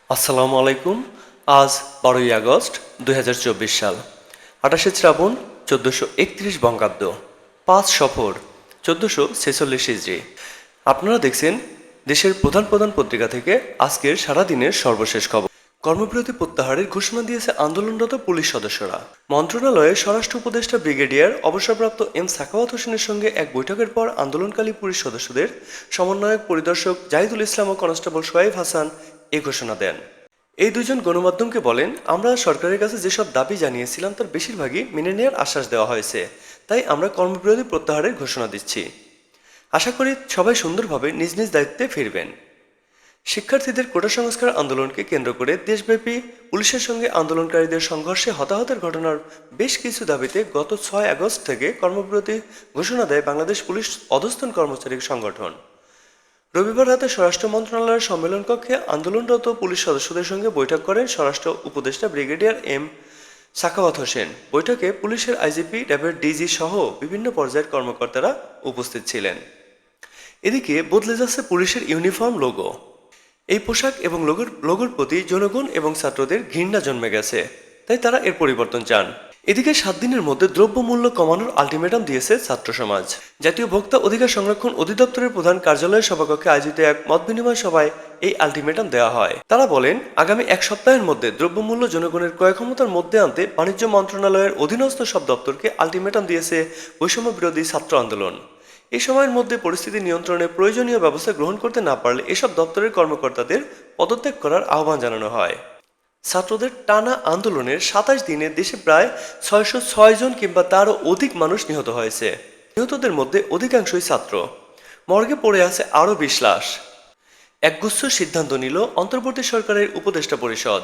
আসসালামু আলাইকুম। আজ 12ই আগস্ট 2024 সাল, 28শে শ্রাবণ 1431 বঙ্গাব্দ, 5 সফর 1446 হিজরি। আপনারা দেখছেন দেশের প্রধান প্রধান পত্রিকা থেকে আজকের সারাদিনের সর্বশেষ খবর। কর্মবিরতি প্রত্যাহারের ঘোষণা দিয়েছে আন্দোলনরত পুলিশ সদস্যরা। মন্ত্রণালয়ে স্বরাষ্ট্র উপদেষ্টা ব্রিগেডিয়ার অবসরপ্রাপ্ত এম সাখাওয়াত হোসেনের সঙ্গে এক বৈঠকের পর আন্দোলনকারী পুলিশ সদস্যদের সমন্বয়ক পরিদর্শক জাহিদুল ইসলাম ও কনস্টেবল সোহাইব হাসান এ ঘোষণা দেন। এই দুজন গণমাধ্যমকে বলেন, আমরা সরকারের কাছে যেসব দাবি জানিয়েছিলাম তার বেশিরভাগই মেনে নেওয়ার আশ্বাস দেওয়া হয়েছে, তাই আমরা কর্মবিরতি প্রত্যাহারের ঘোষণা দিচ্ছি। আশা করি সবাই সুন্দরভাবে নিজ নিজ দায়িত্বে ফিরবেন। শিক্ষার্থীদের কোটা সংস্কার আন্দোলনকে কেন্দ্র করে দেশব্যাপী পুলিশের সঙ্গে আন্দোলনকারীদের সংঘর্ষে হতাহতের ঘটনার বেশ কিছু দাবিতে গত 6 আগস্ট থেকে কর্মবিরতি ঘোষণা দেয় বাংলাদেশ পুলিশ অধস্তন কর্মচারী সংগঠন। রবিবার রাতে স্বরাষ্ট্র মন্ত্রণালয়ের সম্মেলন কক্ষে আন্দোলনরত পুলিশ সদস্যদের সঙ্গে বৈঠক করেন স্বরাষ্ট্র উপদেষ্টা ব্রিগেডিয়ার এম সাখাওয়াত হোসেন। বৈঠকে পুলিশের আইজিপি, র্যাবের ডিজি সহ বিভিন্ন পর্যায়ের কর্মকর্তারা উপস্থিত ছিলেন। এদিকে বদলে যাচ্ছে পুলিশের ইউনিফর্ম লোগো। এই পোশাক এবং লোগোর প্রতি জনগণ এবং ছাত্রদের ঘৃণা জন্মে গেছে, তাই তারা এর পরিবর্তন চান। এদিকে 7 দিনের মধ্যে দ্রব্যমূল্য কমানোর আলটিমেটাম দিয়েছে ছাত্র সমাজ। জাতীয় ভোক্তা অধিকার সংরক্ষণ অধিদপ্তরের প্রধান কার্যালয়ের সভাকক্ষে আয়োজিত এক মতবিনিময় সভায় এই আলটিমেটাম দেওয়া হয়। তারা বলেন, আগামী 1 সপ্তাহের মধ্যে দ্রব্যমূল্য জনগণের ক্রয় ক্ষমতার মধ্যে আনতে বাণিজ্য মন্ত্রণালয়ের অধীনস্থ সব দপ্তরকে আলটিমেটাম দিয়েছে বৈষম্য বিরোধী ছাত্র আন্দোলন। এই সময়ের মধ্যে পরিস্থিতি নিয়ন্ত্রণে প্রয়োজনীয় ব্যবস্থা গ্রহণ করতে না পারলে এসব দপ্তরের কর্মকর্তাদের পদত্যাগ করার আহ্বান জানানো হয়। ছাত্রদের টানা আন্দোলনের 27 দিনে দেশে প্রায় 606 জন কিংবা তারও অধিক মানুষ নিহত হয়েছে। নিহতদের মধ্যে অধিকাংশই ছাত্র। মর্গে পড়ে আছে আরও 20 লাশ। একগুচ্ছ সিদ্ধান্ত নিল অন্তর্বর্তী সরকারের উপদেষ্টা পরিষদ।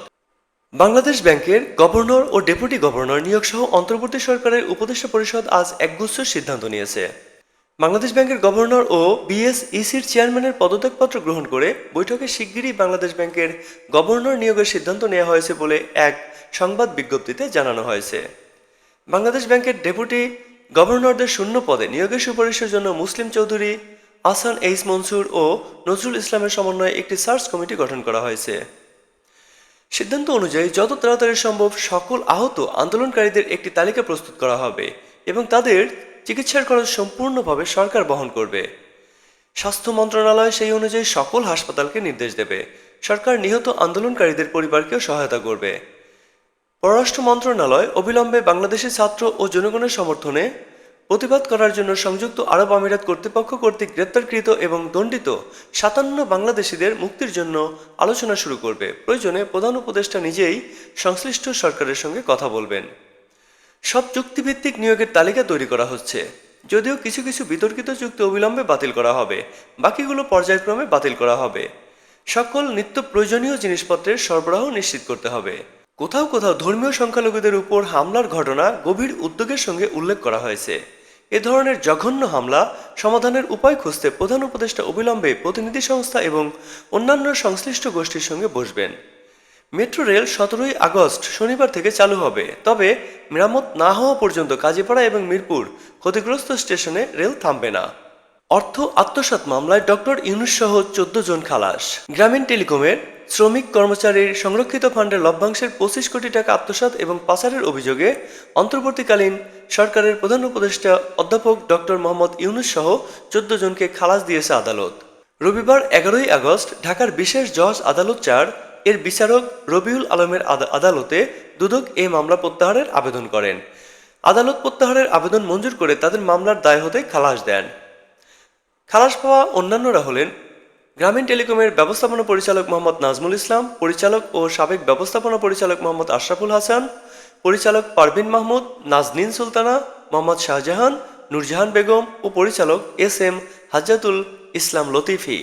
বাংলাদেশ ব্যাংকের গভর্নর ও ডেপুটি গভর্নর নিয়োগ সহ অন্তর্বর্তী সরকারের উপদেষ্টা পরিষদ আজ একগুচ্ছ সিদ্ধান্ত নিয়েছে। বাংলাদেশ ব্যাংকের গভর্নর ও বিএসইসির চেয়ারম্যানের পদত্যাগপত্র গ্রহণ করে বৈঠকে শিগগিরই বাংলাদেশ ব্যাংকের গভর্নর নিয়োগের সিদ্ধান্ত নেওয়া হয়েছে বলে এক সংবাদ বিজ্ঞপ্তিতে জানানো হয়েছে। বাংলাদেশ ব্যাংকের ডেপুটি গভর্নরদের শূন্য পদে নিয়োগের সুপারিশের জন্য মুসলিম চৌধুরী, আহসান এইচ মনসুর ও নজরুল ইসলামের সমন্বয়ে একটি সার্চ কমিটি গঠন করা হয়েছে। সিদ্ধান্ত অনুযায়ী যত তাড়াতাড়ি সম্ভব সকল আহত আন্দোলনকারীদের একটি তালিকা প্রস্তুত করা হবে এবং তাদের চিকিৎসার খরচ সম্পূর্ণভাবে সরকার বহন করবে। স্বাস্থ্য মন্ত্রণালয় সেই অনুযায়ী সকল হাসপাতালকে নির্দেশ দেবে। সরকার নিহত আন্দোলনকারীদের পরিবারকেও সহায়তা করবে। পররাষ্ট্র মন্ত্রণালয় অবিলম্বে বাংলাদেশের ছাত্র ও জনগণের সমর্থনে প্রতিবাদ করার জন্য সংযুক্ত আরব আমিরাত কর্তৃপক্ষ কর্তৃক গ্রেপ্তারকৃত এবং দণ্ডিত 57 বাংলাদেশিদের মুক্তির জন্য আলোচনা শুরু করবে। প্রয়োজনে প্রধান উপদেষ্টা নিজেই সংশ্লিষ্ট সরকারের সঙ্গে কথা বলবেন। সব চুক্তিভিত্তিক নিয়োগের তালিকা তৈরি করা হচ্ছে, যদিও কিছু কিছু বিতর্কিত চুক্তি অবিলম্বে বাতিল করা হবে, বাকিগুলো পর্যায়ক্রমে বাতিল করা হবে। সকল নিত্য প্রয়োজনীয় জিনিসপত্রের সরবরাহ নিশ্চিত করতে হবে। কোথাও কোথাও ধর্মীয় সংখ্যালঘুদের উপর হামলার ঘটনা গভীর উদ্বেগের সঙ্গে উল্লেখ করা হয়েছে। এ ধরনের জঘন্য হামলা সমাধানের উপায় খুঁজতে প্রধান উপদেষ্টা অবিলম্বে প্রতিনিধি সংস্থা এবং অন্যান্য সংশ্লিষ্ট গোষ্ঠীর সঙ্গে বসবেন। মেট্রো রেল 17ই আগস্ট শনিবার থেকে চালু হবে, তবে মেরামত না হওয়া পর্যন্ত কাজীপাড়া এবং মিরপুর ক্ষতিগ্রস্ত স্টেশনে রেল থামবে না। অর্থ আত্মসাৎ মামলায় ডক্টর ইউনূস সহ 14 জন খালাস। গ্রামীণ টেলিকমের শ্রমিক কর্মচারীর সংরক্ষিত ফান্ডের লভ্যাংশের 25 কোটি টাকা আত্মসাৎ এবং পাচারের অভিযোগে অন্তর্বর্তীকালীন সরকারের প্রধান উপদেষ্টা অধ্যাপক ডক্টর মোহাম্মদ ইউনূস সহ 14 জনকে খালাস দিয়েছে আদালত। রবিবার 11ই আগস্ট ঢাকার বিশেষ জজ আদালত 4 এর বিচারক রবিউল আলমের আদালতে দুদক এই মামলা প্রত্যাহারের আবেদন করেন। আদালত প্রত্যাহারের আবেদন মঞ্জুর করে তাদের মামলার দায় হতে খালাস দেন। খালাস পাওয়া অন্যান্যরা হলেন গ্রামীণ টেলিকমের ব্যবস্থাপনা পরিচালক মোহাম্মদ নাজমুল ইসলাম, পরিচালক ও সাবেক ব্যবস্থাপনা পরিচালক মোহাম্মদ আশরাফুল হাসান, পরিচালক পারভিন মাহমুদ, নাজনীন সুলতানা, মোহাম্মদ শাহজাহান, নূরজাহান বেগম ও পরিচালক এস.এম. হাজ্জাতুল ইসলাম লতিফি।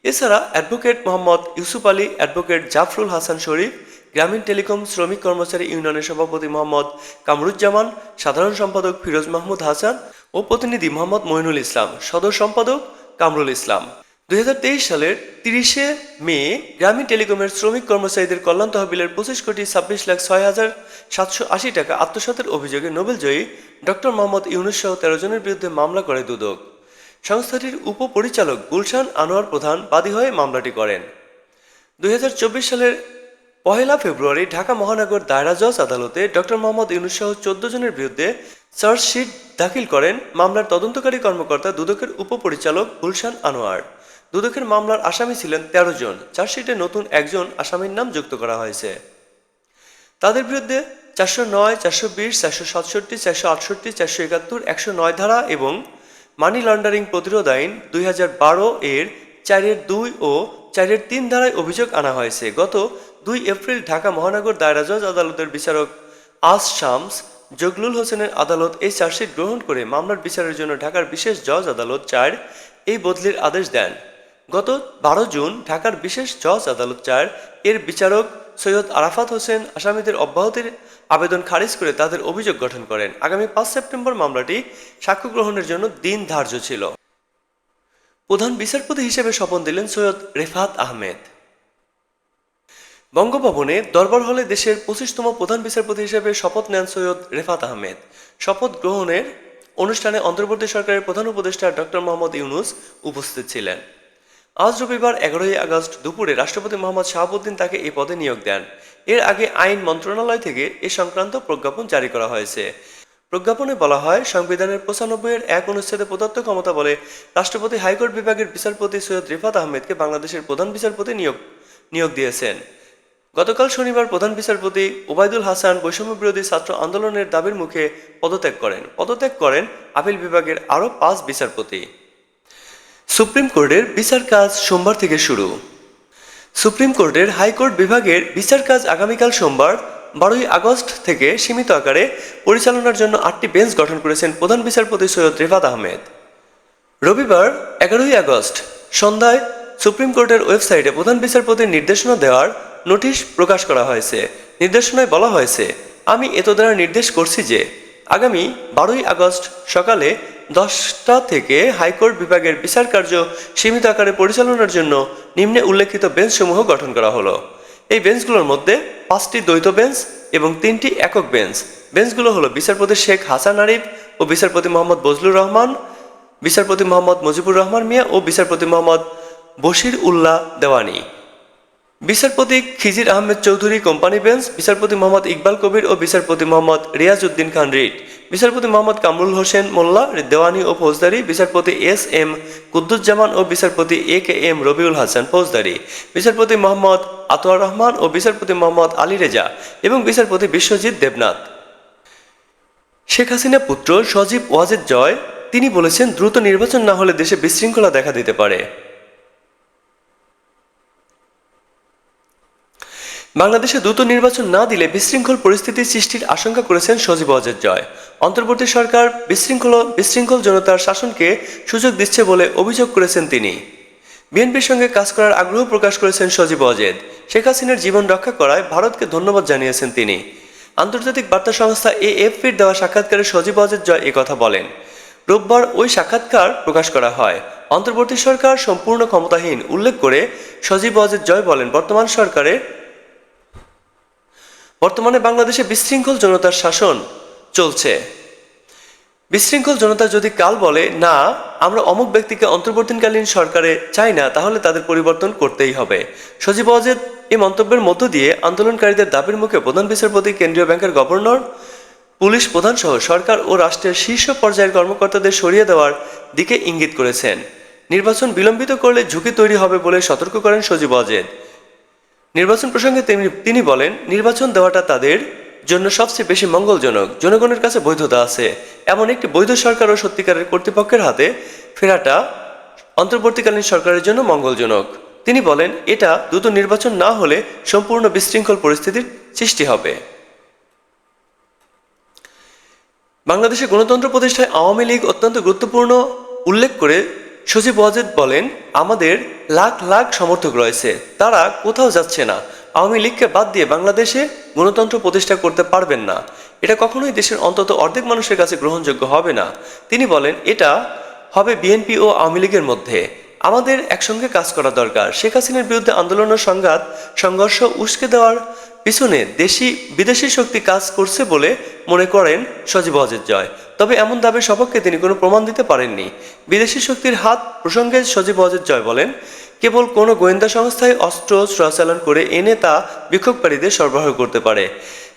এছাড়া অ্যাডভোকেট মোহাম্মদ ইউসুফ আলী, অ্যাডভোকেট জাফরুল হাসান শরীফ, গ্রামীণ টেলিকম শ্রমিক কর্মচারী ইউনিয়নের সভাপতি মোহাম্মদ কামরুজ্জামান, সাধারণ সম্পাদক ফিরোজ মাহমুদ হাসান ও প্রতিনিধি মোহাম্মদ মইনুল ইসলাম, সদর সম্পাদক কামরুল ইসলাম। 2023 সালের 30শে মে গ্রামীণ টেলিকমের শ্রমিক কর্মচারীদের কল্যাণ তহবিলের 25,26,06,780 টাকা আত্মসাতের অভিযোগে নোবেলজয়ী ডক্টর মোহাম্মদ ইউনূস সহ 13 জনের বিরুদ্ধে মামলা করে দুদক। সংস্থাটির উপপরিচালক গুলশান আনোয়ার প্রধান বাদী হয়ে মামলাটি করেন। 2024 সালের 1 ফেব্রুয়ারি ঢাকা মহানগর দায়রা জজ আদালতে ডক্টর মোহাম্মদ ইউনূস সহ 14 জনের বিরুদ্ধে চার্জশিট দাখিল করেন মামলার তদন্তকারী কর্মকর্তা দুদকের উপপরিচালক গুলশান আনোয়ার। দুদকের মামলার আসামি ছিলেন 13 জন। চার্জশিটে নতুন একজন আসামির নাম যুক্ত করা হয়েছে। তাদের বিরুদ্ধে 409, 420, 467, 468, 471, 109 ধারা এবং মানি লন্ডারিং প্রতিরোধ আইন 2012 এর 4-2 ও 4-3 ধারায় অভিযোগ আনা হয়েছে। গত 2 এপ্রিল ঢাকা মহানগর দায়রা জজ আদালতের বিচারক আস শামস জগলুল হোসেনের আদালত এই চার্জশিট গ্রহণ করে মামলার বিচারের জন্য ঢাকার বিশেষ জজ আদালত 4 এই বদলির আদেশ দেন। গত 12 জুন ঢাকার বিশেষ জজ আদালত 4 এর বিচারক সৈয়দ আরাফাত হোসেন আসামিদের অব্যাহতির আবেদন খারিজ করে তাদের অভিযোগ গঠন করেন। আগামী 5 সেপ্টেম্বর মামলাটি সাক্ষ্য গ্রহণের জন্য দিন ধার্য ছিল। প্রধান বিচারপতি হিসেবে শপথ দিলেন সৈয়দ রেফাত আহমেদ। বঙ্গভবনে দরবার হলে দেশের 25তম প্রধান বিচারপতি হিসেবে শপথ নেন সৈয়দ রেফাত আহমেদ। শপথ গ্রহণের অনুষ্ঠানে অন্তর্বর্তী সরকারের প্রধান উপদেষ্টা ডক্টর মোহাম্মদ ইউনূস উপস্থিত ছিলেন। আজ রবিবার 11 আগস্ট দুপুরে রাষ্ট্রপতি মোহাম্মদ শাহাবুদ্দিন তাকে এই পদে নিয়োগ দেন। এর আগে আইন মন্ত্রণালয় থেকে এ সংক্রান্ত প্রজ্ঞাপন জারি করা হয়েছে। প্রজ্ঞাপনে বলা হয়, সংবিধানের 95-1 অনুচ্ছেদে প্রদত্ত ক্ষমতা বলে রাষ্ট্রপতি হাইকোর্ট বিভাগের বিচারপতি সৈয়দ রেফাত আহমেদকে বাংলাদেশের প্রধান বিচারপতি নিয়োগ দিয়েছেন। গতকাল শনিবার প্রধান বিচারপতি ওবায়দুল হাসান বৈষম্য বিরোধী ছাত্র আন্দোলনের দাবির মুখে পদত্যাগ করেন আপিল বিভাগের আরও 5 বিচারপতি। সুপ্রিম কোর্টের বিচার কাজ সোমবার থেকে শুরু। সুপ্রিম কোর্টের হাইকোর্ট বিভাগের বিচার কাজ আগামীকাল সোমবার 12 আগস্ট থেকে সীমিত আকারে পরিচালনার জন্য 8টি বেঞ্চ গঠন করেছেন প্রধান বিচারপতি সৈয়দ রেফাত আহমেদ। রবিবার 11 আগস্ট সন্ধ্যায় সুপ্রিম কোর্টের ওয়েবসাইটে প্রধান বিচারপতির নির্দেশনা দেওয়ার নোটিশ প্রকাশ করা হয়েছে। নির্দেশনায় বলা হয়েছে, আমি এতদ্বারা নির্দেশ করছি যে আগামী 12 আগস্ট সকালে 10টা থেকে হাইকোর্ট বিভাগের বিচার কার্য সীমিত আকারে পরিচালনার জন্য নিম্নে উল্লেখিত বেঞ্চসমূহ গঠন করা হলো। এই বেঞ্চগুলোর মধ্যে 5টি দ্বৈত বেঞ্চ এবং 3টি একক বেঞ্চ। বেঞ্চগুলো হলো বিচারপতি শেখ হাসান আরিফ ও বিচারপতি মোহাম্মদ বজলুর রহমান, বিচারপতি মোহাম্মদ মুজিবুর রহমান মিয়া ও বিচারপতি মোহাম্মদ বশির উল্লাহ দেওয়ানি, বিচারপতি খিজির আহমেদ চৌধুরী কোম্পানি বেঞ্চ, বিচারপতি মোহাম্মদ ইকবাল কবির ও বিচারপতি মোহাম্মদ রিয়াজ উদ্দিন খান রিট, বিচারপতি মোহাম্মদ কামরুল হোসেন মোল্লা দেওয়ানি ও ফৌজদারি, বিচারপতি এস.এম. কুদ্দুজ্জামান ও বিচারপতি এ.কে.এম. রবিউল হাসান ফৌজদারি, বিচারপতি মোহাম্মদ আতোয়ার রহমান ও বিচারপতি মোহাম্মদ আলী রেজা এবং বিচারপতি বিশ্বজিৎ দেবনাথ। শেখ হাসিনা পুত্র সজীব ওয়াজেদ জয় তিনি বলেছেন, দ্রুত নির্বাচন না হলে দেশে বিশৃঙ্খলা দেখা দিতে পারে। বাংলাদেশে দ্রুত নির্বাচন না দিলে বিশৃঙ্খল পরিস্থিতি সৃষ্টির আশঙ্কা করেছেন সজীব ওয়াজেদ জয়। অন্তর্বর্তী সরকার বিশৃঙ্খল জনতার শাসনকে সুযোগ দিচ্ছে বলে অভিযোগ করেছেন তিনি। বিএনপির সঙ্গে কাজ করার আগ্রহ প্রকাশ করেছেন সজীব ওয়াজেদ। শেখ হাসিনার জীবন রক্ষা করায় ভারতকে ধন্যবাদ জানিয়েছেন তিনি। আন্তর্জাতিক বার্তা সংস্থা এএফপির দেওয়া সাক্ষাৎকারে সজীব ওয়াজেদ জয় একথা বলেন। রোববার ওই সাক্ষাৎকার প্রকাশ করা হয়। অন্তর্বর্তী সরকার সম্পূর্ণ ক্ষমতাহীন উল্লেখ করে সজীব ওয়াজেদ জয় বলেন, বর্তমানে বাংলাদেশে বিশৃঙ্খল জনতার শাসন চলছে। বিশৃঙ্খল জনতা যদি কাল বলে, না আমরা অমুক ব্যক্তিকে অন্তর্বর্তীকালীন সরকারে চাই না, তাহলে তাদের পরিবর্তন করতেই হবে। সজীব ওয়াজেদ এই মন্তব্যের মধ্য দিয়ে আন্দোলনকারীদের দাবির মুখে প্রধান বিচারপতি, কেন্দ্রীয় ব্যাংকের গভর্নর, পুলিশ প্রধান সহ সরকার ও রাষ্ট্রের শীর্ষ পর্যায়ের কর্মকর্তাদের সরিয়ে দেওয়ার দিকে ইঙ্গিত করেছেন। নির্বাচন বিলম্বিত করলে ঝুঁকি তৈরি হবে বলে সতর্ক করেন সজীব ওয়াজেদ। নির্বাচন প্রসঙ্গে তিনি বলেন, নির্বাচন দেওয়াটা তাদের জন্য সবচেয়ে বেশি মঙ্গলজনক। জনগণের কাছে বৈধতা আছে এমন একটি বৈধ সরকার ও সত্যিকারের কর্তৃপক্ষের হাতে ফেরাটা অন্তর্বর্তীকালীন সরকারের জন্য মঙ্গলজনক। তিনি বলেন, এটা দ্রুত নির্বাচন না হলে সম্পূর্ণ বিশৃঙ্খল পরিস্থিতির সৃষ্টি হবে। বাংলাদেশে গণতন্ত্র প্রতিষ্ঠায় আওয়ামী লীগ অত্যন্ত গুরুত্বপূর্ণ উল্লেখ করে সজীব ওয়াজেদ বলেন, আমাদের লাখ লাখ সমর্থক রয়েছে, তারা কোথাও যাচ্ছে না। আওয়ামী লীগকে বাদ দিয়ে বাংলাদেশে গণতন্ত্র প্রতিষ্ঠা করতে পারবেন না। এটা কখনোই দেশের অন্তত অর্ধেক মানুষের কাছে গ্রহণযোগ্য হবে না। তিনি বলেন, এটা হবে বিএনপি ও আওয়ামী লীগের মধ্যে। আমাদের একসঙ্গে কাজ করা দরকার। শেখ হাসিনার বিরুদ্ধে আন্দোলন ও সংঘর্ষ উস্কে দেওয়ার পিছনে বিদেশি শক্তি কাজ করছে বলে মনে করেন সজীব ওয়াজেদ জয়। তবে এমন দাবির সপক্ষে তিনি কোনো প্রমাণ দিতে পারেননি। বিদেশি শক্তির হাত প্রসঙ্গে সজীব ওয়াজেদ জয় বলেন, কেবল কোনো গোয়েন্দা সংস্থায় অস্ত্র চোরাচালান করে এনে তা বিক্ষোভকারীদের সরবরাহ করতে পারে।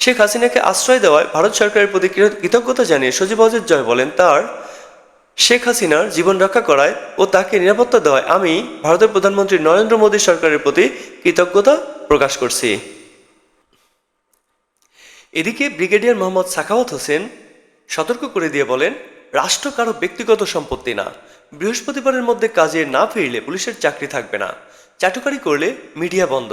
শেখ হাসিনাকে আশ্রয় দেওয়ায় ভারত সরকারের প্রতি কৃতজ্ঞতা জানিয়ে সজীব ওয়াজেদ জয় বলেন, তার শেখ হাসিনার জীবন রক্ষা করায় ও তাকে নিরাপত্তা দেওয়ায় আমি ভারতের প্রধানমন্ত্রী নরেন্দ্র মোদী সরকারের প্রতি কৃতজ্ঞতা প্রকাশ করছি। এদিকে ব্রিগেডিয়ার মোহাম্মদ সাখাওয়াত হোসেন সতর্ক করে দিয়ে বলেন, রাষ্ট্র কারো ব্যক্তিগত সম্পত্তি না। বৃহস্পতিবারের মধ্যে কাজে না ফিরলে পুলিশের চাকরি থাকবে না, চাটুকারি করলে মিডিয়া বন্ধ।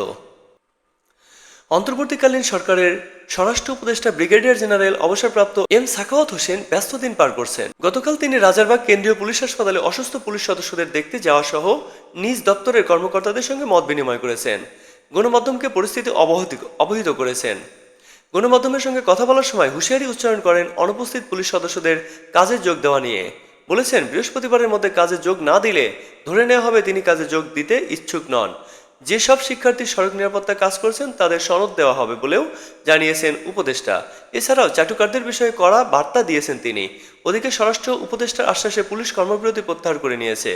অন্তর্বর্তীকালীন সরকারের স্বরাষ্ট্র উপদেষ্টা ব্রিগেডিয়ার জেনারেল অবসরপ্রাপ্ত এম সাখাওয়াত হোসেন ব্যস্ত দিন পার করছেন। গতকাল তিনি রাজারবাগ কেন্দ্রীয় পুলিশ হাসপাতালে অসুস্থ পুলিশ সদস্যদের দেখতে যাওয়া সহ নিজ দপ্তরের কর্মকর্তাদের সঙ্গে মত বিনিময় করেছেন। গণমাধ্যমকে পরিস্থিতি অবহিত করেছেন। গণমাধ্যমের সঙ্গে কথা বলার সময় হুঁশিয়ারি উচ্চারণ করেন অনুপস্থিত পুলিশ সদস্যদের কাজে যোগ দেওয়া নিয়ে। বলেছেন, বৃহস্পতিবারের মধ্যে কাজে যোগ না দিলে ধরে নেওয়া হবে তিনি কাজে যোগ দিতে ইচ্ছুক নন। যেসব শিক্ষার্থী সড়ক নিরাপত্তা কাজ করছেন তাদের সনদ দেওয়া হবে বলেও জানিয়েছেন উপদেষ্টা। এছাড়াও চাটুকারদের বিষয়ে কড়া বার্তা দিয়েছেন তিনি। ওদিকে স্বরাষ্ট্র উপদেষ্টার আশ্বাসে পুলিশ কর্মবিরতি প্রত্যাহার করে নিয়েছে।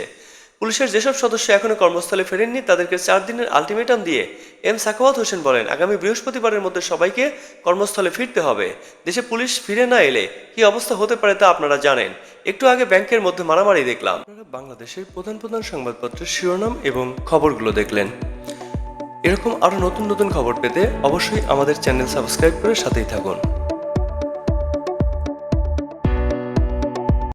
পুলিশের যেসব সদস্য এখনো কর্মস্থলে ফেরেননি তাদেরকে 4 দিনের আলটিমেটাম দিয়ে এম সাখাওয়াত হোসেন বলেন, আগামী বৃহস্পতিবারের মধ্যে সবাইকে কর্মস্থলে ফিরতে হবে। দেশে পুলিশ ফিরে না এলে কি অবস্থা হতে পারে তা আপনারা জানেন। একটু আগে ব্যাংকের মধ্যে মারামারি দেখলাম। আপনারা বাংলাদেশের প্রধান প্রধান সংবাদপত্রের শিরোনাম এবং খবরগুলো দেখলেন। এরকম আরো নতুন নতুন খবর পেতে অবশ্যই আমাদের চ্যানেল সাবস্ক্রাইব করে সাথেই থাকুন।